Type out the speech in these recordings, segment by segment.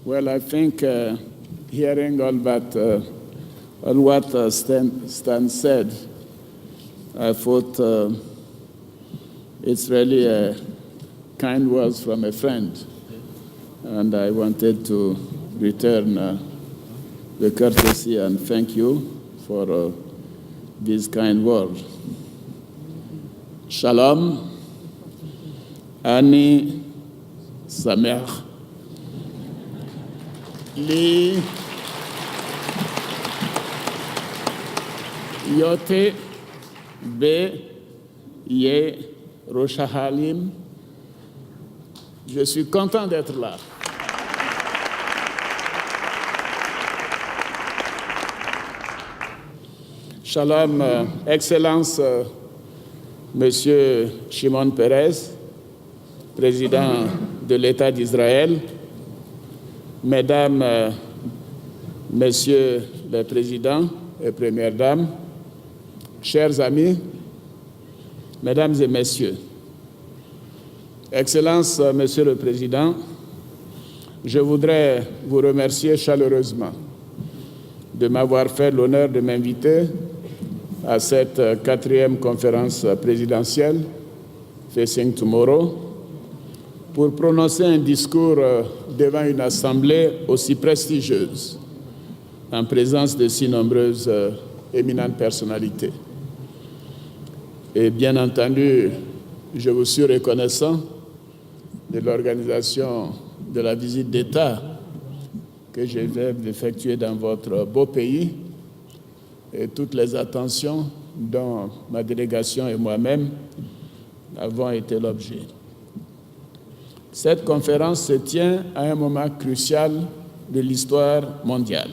Well, I think hearing all what Stan said, I thought it's really kind words from a friend, and I wanted to return the courtesy and thank you for these kind words. Shalom, Ani Sameach, Li Yote Be Ye Rosh Halim. Je suis content d'être là. Shalom, Excellence, Monsieur Shimon Peres, président de l'État d'Israël, Mesdames, Messieurs les présidents et Premières dames, chers amis, Mesdames et Messieurs, Excellence, Monsieur le Président, je voudrais vous remercier chaleureusement de m'avoir fait l'honneur de m'inviter à cette 4e conférence présidentielle, Facing Tomorrow, pour prononcer un discours devant une assemblée aussi prestigieuse, en présence de si nombreuses éminentes personnalités. Et bien entendu, je vous suis reconnaissant de l'organisation de la visite d'État que je vais effectuer dans votre beau pays et toutes les attentions dont ma délégation et moi-même avons été l'objet. Cette conférence se tient à un moment crucial de l'histoire mondiale.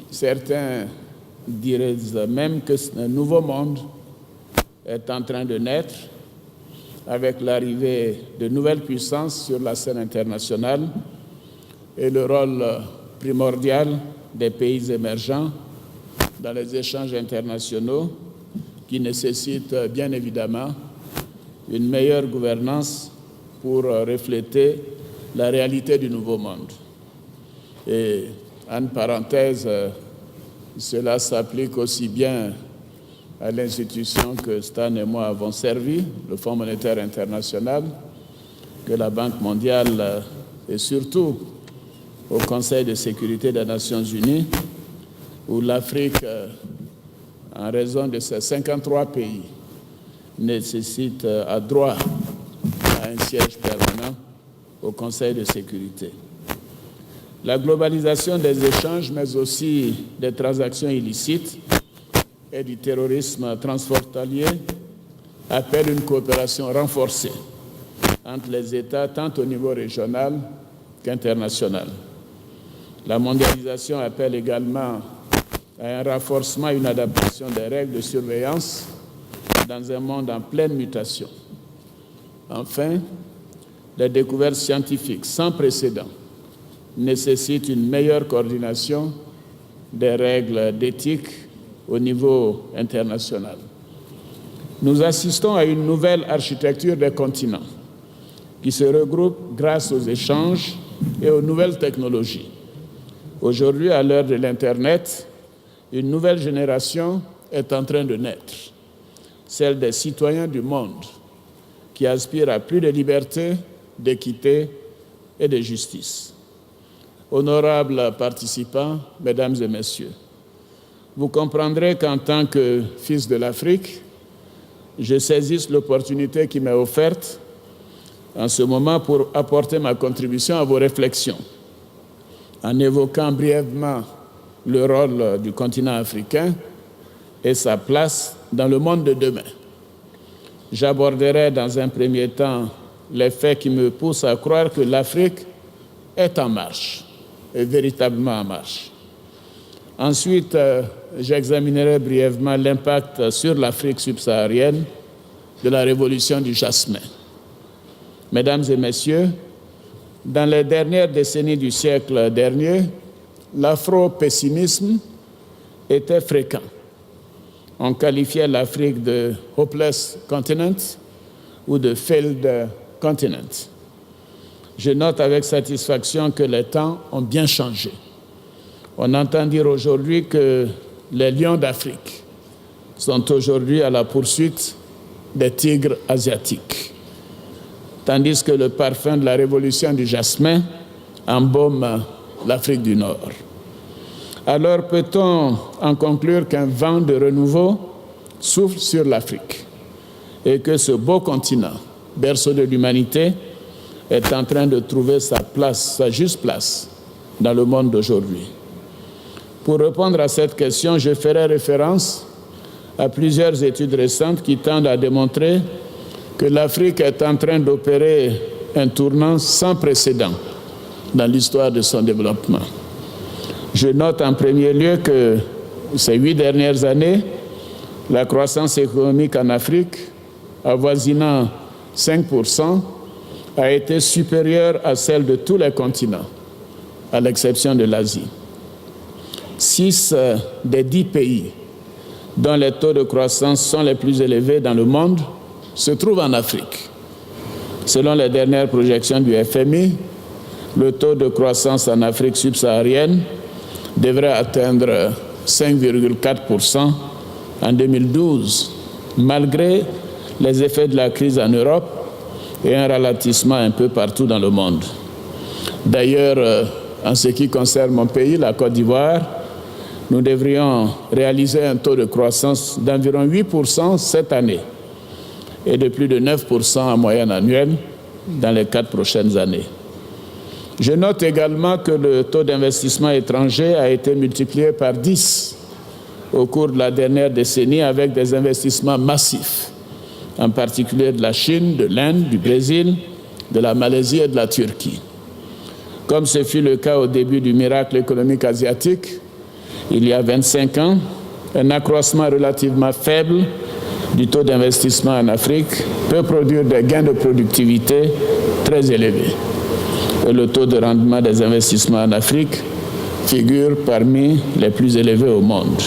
Certains diraient même que un nouveau monde est en train de naître avec l'arrivée de nouvelles puissances sur la scène internationale et le rôle primordial des pays émergents dans les échanges internationaux qui nécessitent bien évidemment une meilleure gouvernance pour refléter la réalité du nouveau monde. Et en parenthèse, cela s'applique aussi bien à l'institution que Stan et moi avons servi, le Fonds monétaire international, que la Banque mondiale et surtout au Conseil de sécurité des Nations unies, où l'Afrique, en raison de ses 53 pays, nécessite à droit un siège permanent au Conseil de sécurité. La globalisation des échanges, mais aussi des transactions illicites et du terrorisme transfrontalier appelle une coopération renforcée entre les États, tant au niveau régional qu'international. La mondialisation appelle également à un renforcement et une adaptation des règles de surveillance dans un monde en pleine mutation. Enfin, les découvertes scientifiques sans précédent nécessitent une meilleure coordination des règles d'éthique au niveau international. Nous assistons à une nouvelle architecture des continents qui se regroupe grâce aux échanges et aux nouvelles technologies. Aujourd'hui, à l'heure de l'Internet, une nouvelle génération est en train de naître, celle des citoyens du monde qui aspirent à plus de liberté, d'équité et de justice. Honorables participants, Mesdames et Messieurs, vous comprendrez qu'en tant que fils de l'Afrique, je saisisse l'opportunité qui m'est offerte en ce moment pour apporter ma contribution à vos réflexions, en évoquant brièvement le rôle du continent africain et sa place dans le monde de demain. J'aborderai dans un premier temps les faits qui me poussent à croire que l'Afrique est en marche, est véritablement en marche. Ensuite, j'examinerai brièvement l'impact sur l'Afrique subsaharienne de la révolution du jasmin. Mesdames et Messieurs, dans les dernières décennies du siècle dernier, l'afro-pessimisme était fréquent. On qualifiait l'Afrique de hopeless continent ou de failed continent. je note avec satisfaction que les temps ont bien changé. On entend dire aujourd'hui que les lions d'Afrique sont aujourd'hui à la poursuite des tigres asiatiques, tandis que le parfum de la révolution du jasmin embaume l'Afrique du Nord. Alors peut-on en conclure qu'un vent de renouveau souffle sur l'Afrique et que ce beau continent, berceau de l'humanité, est en train de trouver sa juste place dans le monde d'aujourd'hui? Pour répondre à cette question, je ferai référence à plusieurs études récentes qui tendent à démontrer que l'Afrique est en train d'opérer un tournant sans précédent dans l'histoire de son développement. Je note en premier lieu que ces 8 dernières années, la croissance économique en Afrique, avoisinant 5%, a été supérieure à celle de tous les continents, à l'exception de l'Asie. 6 des 10 pays dont les taux de croissance sont les plus élevés dans le monde se trouvent en Afrique. Selon les dernières projections du FMI, le taux de croissance en Afrique subsaharienne devrait atteindre 5,4% en 2012, malgré les effets de la crise en Europe et un ralentissement un peu partout dans le monde. D'ailleurs, en ce qui concerne mon pays, la Côte d'Ivoire, nous devrions réaliser un taux de croissance d'environ 8% cette année et de plus de 9% en moyenne annuelle dans les 4 prochaines années. Je note également que le taux d'investissement étranger a été multiplié par 10 au cours de la dernière décennie avec des investissements massifs, en particulier de la Chine, de l'Inde, du Brésil, de la Malaisie et de la Turquie. Comme ce fut le cas au début du miracle économique asiatique, il y a 25 ans, un accroissement relativement faible du taux d'investissement en Afrique peut produire des gains de productivité très élevés. Et le taux de rendement des investissements en Afrique figure parmi les plus élevés au monde.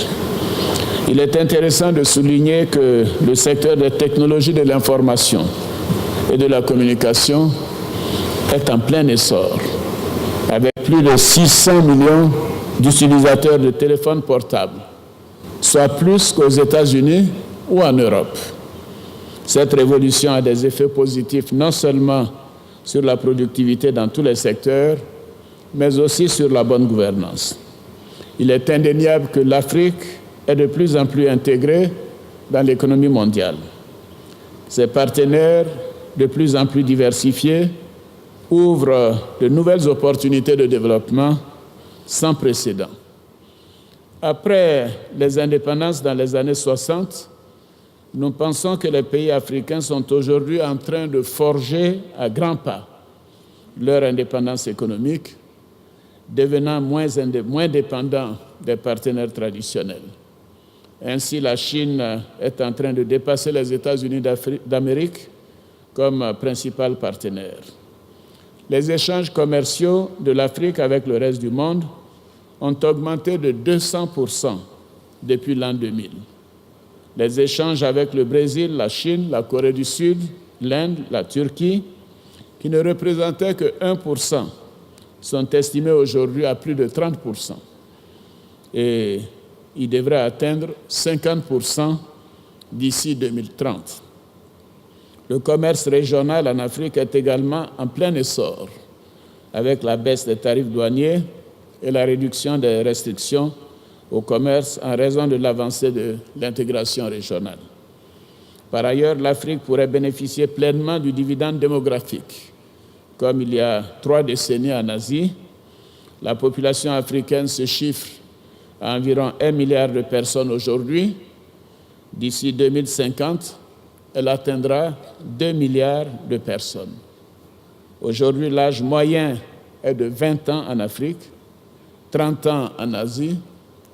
Il est intéressant de souligner que le secteur des technologies de l'information et de la communication est en plein essor, avec plus de 600 millions d'utilisateurs de téléphones portables, soit plus qu'aux États-Unis ou en Europe. Cette révolution a des effets positifs non seulement sur la productivité dans tous les secteurs, mais aussi sur la bonne gouvernance. Il est indéniable que l'Afrique est de plus en plus intégrée dans l'économie mondiale. Ses partenaires, de plus en plus diversifiés, ouvrent de nouvelles opportunités de développement sans précédent. Après les indépendances dans les années 60, nous pensons que les pays africains sont aujourd'hui en train de forger à grands pas leur indépendance économique, devenant moins dépendants des partenaires traditionnels. Ainsi, la Chine est en train de dépasser les États-Unis d'Amérique comme principal partenaire. Les échanges commerciaux de l'Afrique avec le reste du monde ont augmenté de 200% depuis l'an 2000. Les échanges avec le Brésil, la Chine, la Corée du Sud, l'Inde, la Turquie, qui ne représentaient que 1%, sont estimés aujourd'hui à plus de 30%. Et ils devraient atteindre 50% d'ici 2030. Le commerce régional en Afrique est également en plein essor, avec la baisse des tarifs douaniers et la réduction des restrictions au commerce en raison de l'avancée de l'intégration régionale. Par ailleurs, l'Afrique pourrait bénéficier pleinement du dividende démographique. Comme il y a 3 décennies en Asie, la population africaine se chiffre à environ 1 milliard de personnes aujourd'hui. D'ici 2050, elle atteindra 2 milliards de personnes. Aujourd'hui, l'âge moyen est de 20 ans en Afrique, 30 ans en Asie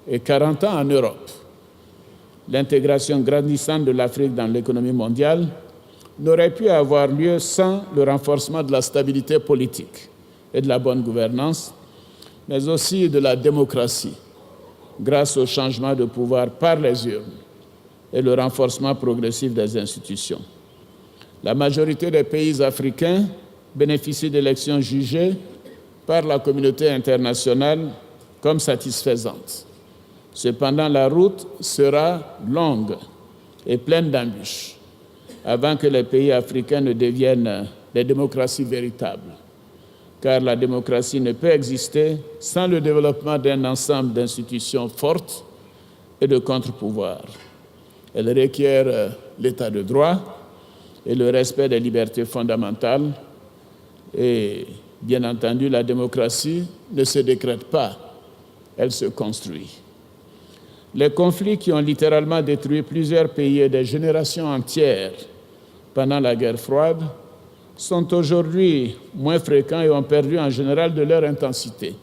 et 40 ans en Europe. L'intégration grandissante de l'Afrique dans l'économie mondiale n'aurait pu avoir lieu sans le renforcement de la stabilité politique et de la bonne gouvernance, mais aussi de la démocratie, grâce au changement de pouvoir par les urnes et le renforcement progressif des institutions. La majorité des pays africains bénéficient d'élections jugées par la communauté internationale comme satisfaisantes. Cependant, la route sera longue et pleine d'embûches avant que les pays africains ne deviennent des démocraties véritables. Car la démocratie ne peut exister sans le développement d'un ensemble d'institutions fortes et de contre-pouvoirs. Elle requiert l'état de droit et le respect des libertés fondamentales. Et bien entendu, la démocratie ne se décrète pas, elle se construit. Les conflits qui ont littéralement détruit plusieurs pays et des générations entières pendant la guerre froide sont aujourd'hui moins fréquents et ont perdu en général de leur intensité.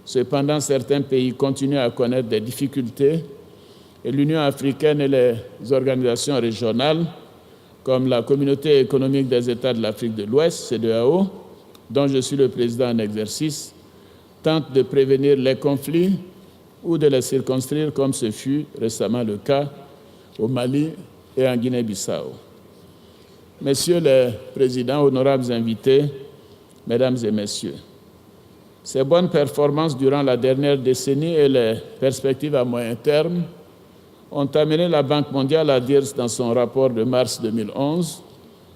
Cependant, certains pays continuent à connaître des difficultés et l'Union africaine et les organisations régionales, comme la Communauté économique des États de l'Afrique de l'Ouest, CEDEAO, dont je suis le président en exercice, tentent de prévenir les conflits ou de les circonscrire, comme ce fut récemment le cas au Mali et en Guinée-Bissau. Messieurs les présidents, honorables invités, mesdames et messieurs, ces bonnes performances durant la dernière décennie et les perspectives à moyen terme ont amené la Banque mondiale à dire dans son rapport de mars 2011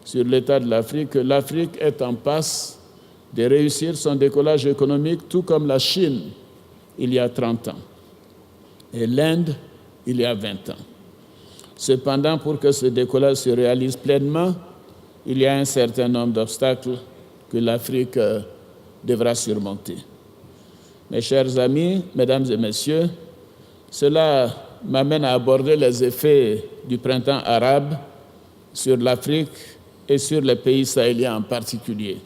sur l'état de l'Afrique que l'Afrique est en passe de réussir son décollage économique, tout comme la Chine il y a 30 ans et l'Inde il y a 20 ans. Cependant, pour que ce décollage se réalise pleinement, il y a un certain nombre d'obstacles que l'Afrique devra surmonter. Mes chers amis, mesdames et messieurs, cela m'amène à aborder les effets du printemps arabe sur l'Afrique et sur les pays sahéliens en particulier.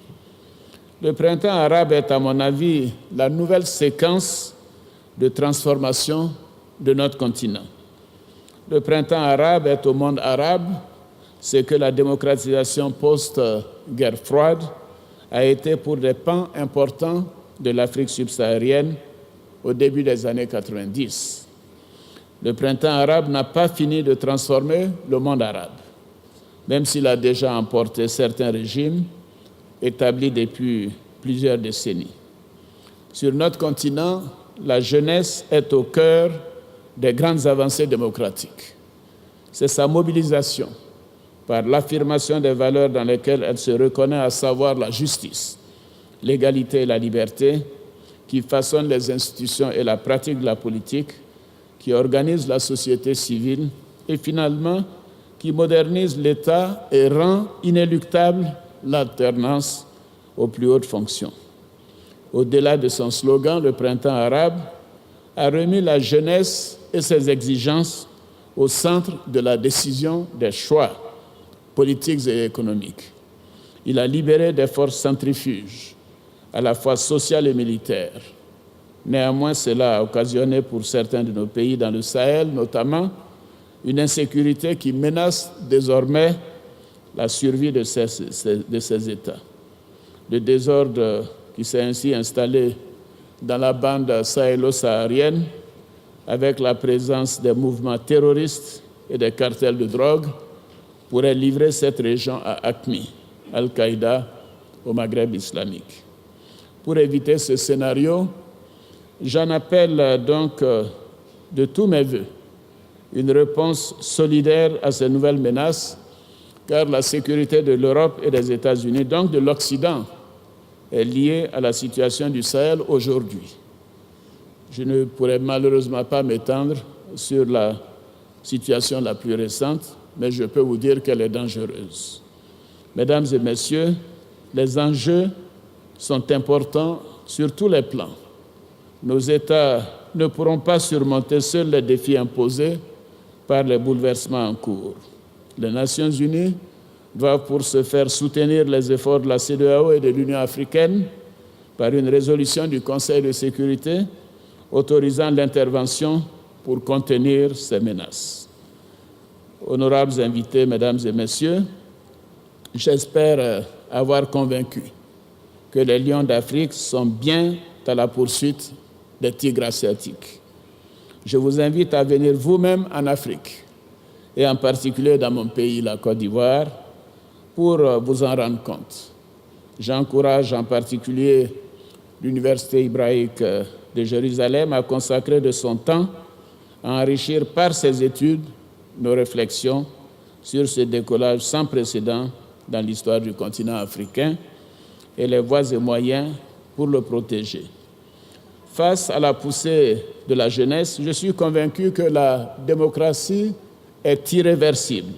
Le printemps arabe est, à mon avis, la nouvelle séquence de transformation de notre continent. Le printemps arabe est au monde arabe ce que la démocratisation post-guerre froide a été pour des pans importants de l'Afrique subsaharienne au début des années 90. Le printemps arabe n'a pas fini de transformer le monde arabe, même s'il a déjà emporté certains régimes établis depuis plusieurs décennies. Sur notre continent, la jeunesse est au cœur des grandes avancées démocratiques. C'est sa mobilisation par l'affirmation des valeurs dans lesquelles elle se reconnaît, à savoir la justice, l'égalité et la liberté, qui façonnent les institutions et la pratique de la politique, qui organise la société civile et finalement qui modernise l'État et rend inéluctable l'alternance aux plus hautes fonctions. Au-delà de son slogan, le printemps arabe a remis la jeunesse et ses exigences au centre de la décision des choix politiques et économiques. Il a libéré des forces centrifuges, à la fois sociales et militaires. Néanmoins, cela a occasionné pour certains de nos pays dans le Sahel, notamment, une insécurité qui menace désormais la survie de ces États. Le désordre qui s'est ainsi installé dans la bande sahélo-saharienne, avec la présence des mouvements terroristes et des cartels de drogue, pourrait livrer cette région à AQMI, Al-Qaïda, au Maghreb islamique. Pour éviter ce scénario, j'en appelle donc de tous mes vœux une réponse solidaire à ces nouvelles menaces, car la sécurité de l'Europe et des États-Unis, donc de l'Occident, est liée à la situation du Sahel aujourd'hui. Je ne pourrais malheureusement pas m'étendre sur la situation la plus récente, mais je peux vous dire qu'elle est dangereuse. Mesdames et messieurs, les enjeux sont importants sur tous les plans. Nos États ne pourront pas surmonter seuls les défis imposés par les bouleversements en cours. Les Nations unies doivent pour ce faire soutenir les efforts de la CEDEAO et de l'Union africaine par une résolution du Conseil de sécurité autorisant l'intervention pour contenir ces menaces. Honorables invités, mesdames et messieurs, j'espère avoir convaincu que les lions d'Afrique sont bien à la poursuite des tigres asiatiques. Je vous invite à venir vous-même en Afrique, et en particulier dans mon pays, la Côte d'Ivoire, pour vous en rendre compte. J'encourage en particulier l'Université hébraïque de Jérusalem à consacrer de son temps à enrichir par ses études nos réflexions sur ce décollage sans précédent dans l'histoire du continent africain et les voies et moyens pour le protéger. Face à la poussée de la jeunesse, je suis convaincu que la démocratie est irréversible.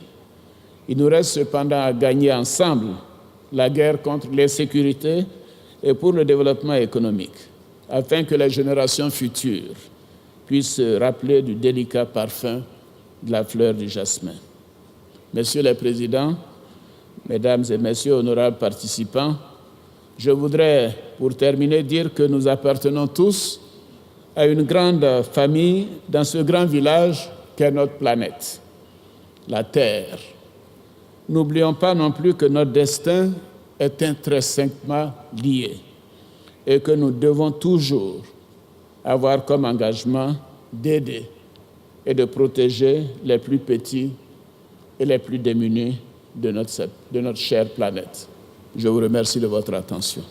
Il nous reste cependant à gagner ensemble la guerre contre l'insécurité et pour le développement économique, afin que les générations futures puissent se rappeler du délicat parfum de la fleur du jasmin. Messieurs les présidents, mesdames et messieurs honorables participants, je voudrais, pour terminer, dire que nous appartenons tous à une grande famille dans ce grand village qu'est notre planète, la Terre. N'oublions pas non plus que notre destin est intrinsèquement lié et que nous devons toujours avoir comme engagement d'aider et de protéger les plus petits et les plus démunis de notre chère planète. Je vous remercie de votre attention.